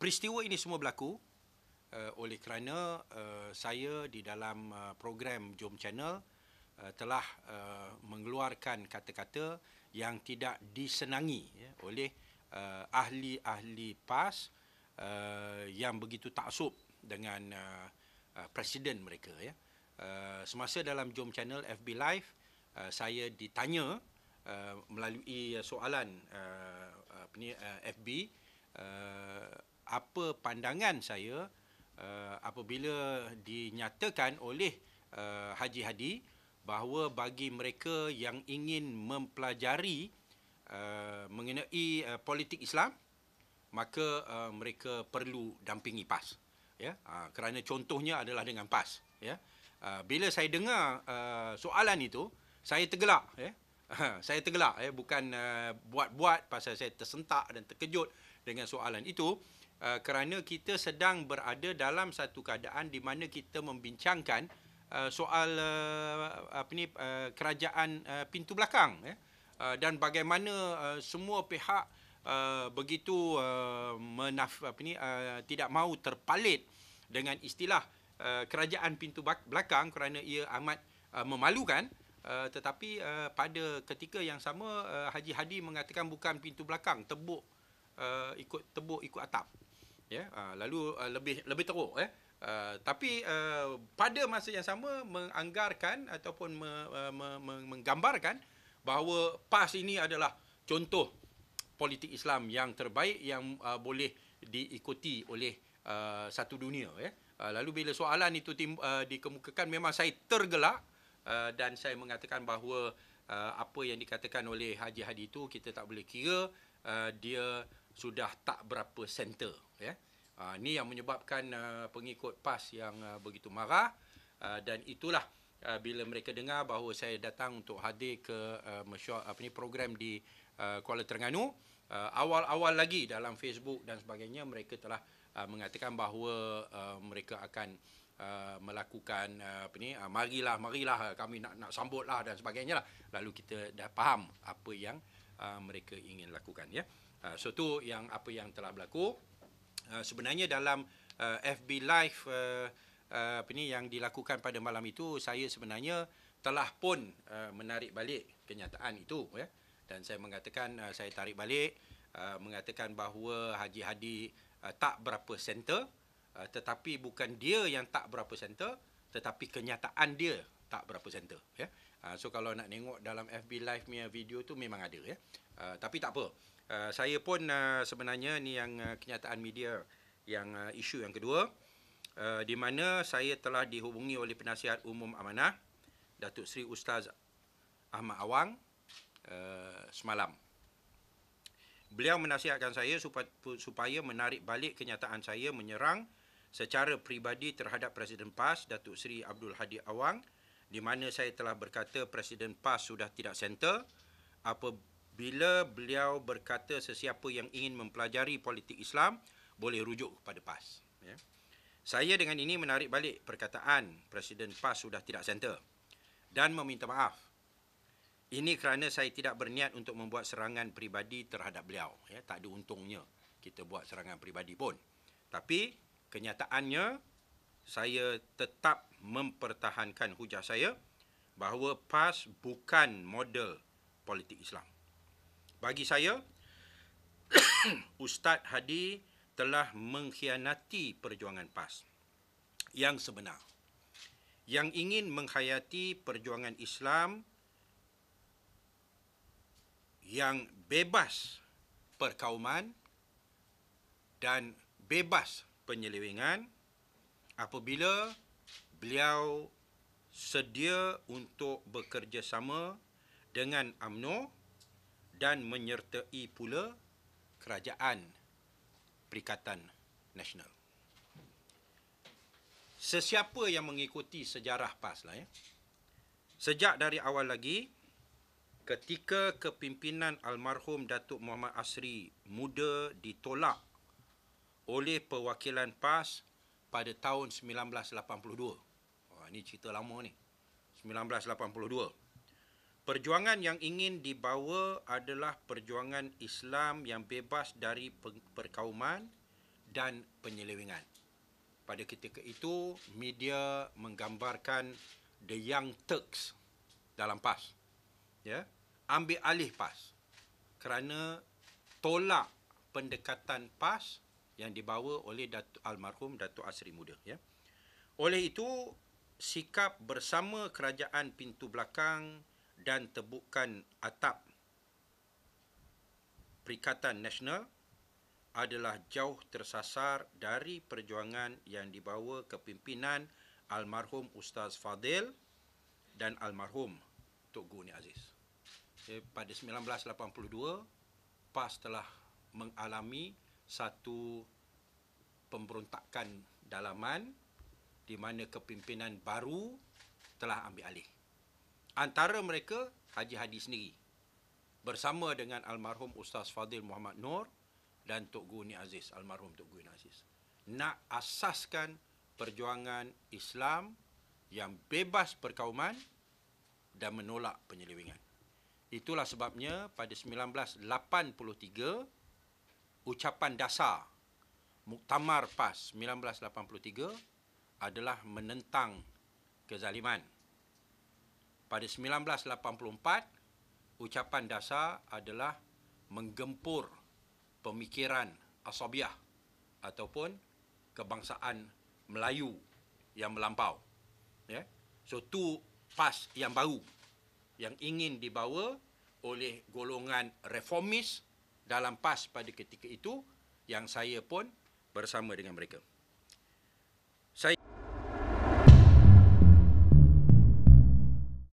Peristiwa ini semua berlaku oleh kerana saya di dalam program Jom Channel telah mengeluarkan kata-kata yang tidak disenangi oleh ahli-ahli PAS yang begitu taksub dengan presiden mereka. Semasa dalam Jom Channel FB Live, saya ditanya melalui soalan FB, apa pandangan saya apabila dinyatakan oleh Haji Hadi bahawa bagi mereka yang ingin mempelajari mengenai politik Islam, maka mereka perlu dampingi PAS. Kerana contohnya adalah dengan PAS. Bila saya dengar soalan itu, saya tergelak. Saya tergelak, bukan buat-buat, pasal saya tersentak dan terkejut dengan soalan itu, kerana kita sedang berada dalam satu keadaan di mana kita membincangkan soal kerajaan pintu belakang, dan bagaimana semua pihak begitu tidak mahu terpalit dengan istilah kerajaan pintu belakang kerana ia amat memalukan. Tetapi pada ketika yang sama Haji Hadi mengatakan bukan pintu belakang, tebuk ikut atap. Lalu lebih teruk. Tapi pada masa yang sama menganggarkan ataupun menggambarkan bahawa PAS ini adalah contoh politik Islam yang terbaik yang boleh diikuti oleh satu dunia. Lalu bila soalan itu dikemukakan, memang saya tergelak dan saya mengatakan bahawa apa yang dikatakan oleh Haji Hadi itu kita tak boleh kira dia sudah tak berapa senter. Ini yang menyebabkan pengikut PAS yang begitu marah, dan itulah bila mereka dengar bahawa saya datang untuk hadir ke program di Kuala Terengganu. Awal-awal lagi dalam Facebook dan sebagainya mereka telah mengatakan bahawa mereka akan melakukan marilah kami nak sambutlah dan sebagainya lah. Lalu kita dah faham apa yang mereka ingin lakukan. So tu yang apa yang telah berlaku. Sebenarnya dalam FB Live yang dilakukan pada malam itu, saya sebenarnya telah pun menarik balik kenyataan itu, dan saya mengatakan saya tarik balik, mengatakan bahawa Haji Hadi tak berapa senter, tetapi bukan dia yang tak berapa senter, tetapi kenyataan dia tak berapa senter. So kalau nak tengok dalam FB Live punya video tu memang ada. Tapi tak apa. Saya pun sebenarnya ni yang kenyataan media yang isu yang kedua, di mana saya telah dihubungi oleh Penasihat Umum Amanah Datuk Seri Ustaz Ahmad Awang semalam. Beliau menasihatkan saya supaya menarik balik kenyataan saya menyerang secara peribadi terhadap Presiden PAS Datuk Seri Abdul Hadi Awang, di mana saya telah berkata Presiden PAS sudah tidak senter apabila beliau berkata sesiapa yang ingin mempelajari politik Islam boleh rujuk kepada PAS. Saya dengan ini menarik balik perkataan Presiden PAS sudah tidak senter dan meminta maaf. Ini kerana saya tidak berniat untuk membuat serangan peribadi terhadap beliau. Tak ada untungnya kita buat serangan peribadi pun. Tapi kenyataannya saya tetap mempertahankan hujah saya bahawa PAS bukan model politik Islam. Bagi saya, Ustaz Hadi telah mengkhianati perjuangan PAS yang sebenar, yang ingin menghayati perjuangan Islam yang bebas perkauman dan bebas penyelewengan apabila beliau sedia untuk bekerjasama dengan UMNO dan menyertai pula Kerajaan Perikatan Nasional. Sesiapa yang mengikuti sejarah PAS lah, sejak dari awal lagi, ketika kepimpinan almarhum Datuk Muhammad Asri muda ditolak oleh perwakilan PAS pada tahun 1982. Ini cerita lama ni. 1982. Perjuangan yang ingin dibawa adalah perjuangan Islam yang bebas dari perkauman dan penyelewengan. Pada ketika itu, media menggambarkan the Young Turks dalam PAS. Ya, ambil alih PAS kerana tolak pendekatan PAS yang dibawa oleh almarhum Datuk Asri Muda. Ya. Oleh itu, sikap bersama kerajaan pintu belakang dan tebukan atap Perikatan Nasional adalah jauh tersasar dari perjuangan yang dibawa kepimpinan almarhum Ustaz Fadil dan almarhum Tok Guru Ni Aziz. Pada 1982, PAS telah mengalami satu pemberontakan dalaman di mana kepimpinan baru telah ambil alih. Antara mereka Haji Hadi sendiri bersama dengan almarhum Ustaz Fadil Muhammad Nur dan Tok Guru Ni Aziz, almarhum Tok Guru Ni Aziz, nak asaskan perjuangan Islam yang bebas perkauman dan menolak penyelewengan. Itulah sebabnya pada 1983 ucapan dasar Muktamar PAS 1983 adalah menentang kezaliman. Pada 1984 ucapan dasar adalah menggempur pemikiran asabiah ataupun kebangsaan Melayu yang melampau. Ya. So tu PAS yang baru yang ingin dibawa oleh golongan reformis dalam PAS pada ketika itu, yang saya pun bersama dengan mereka.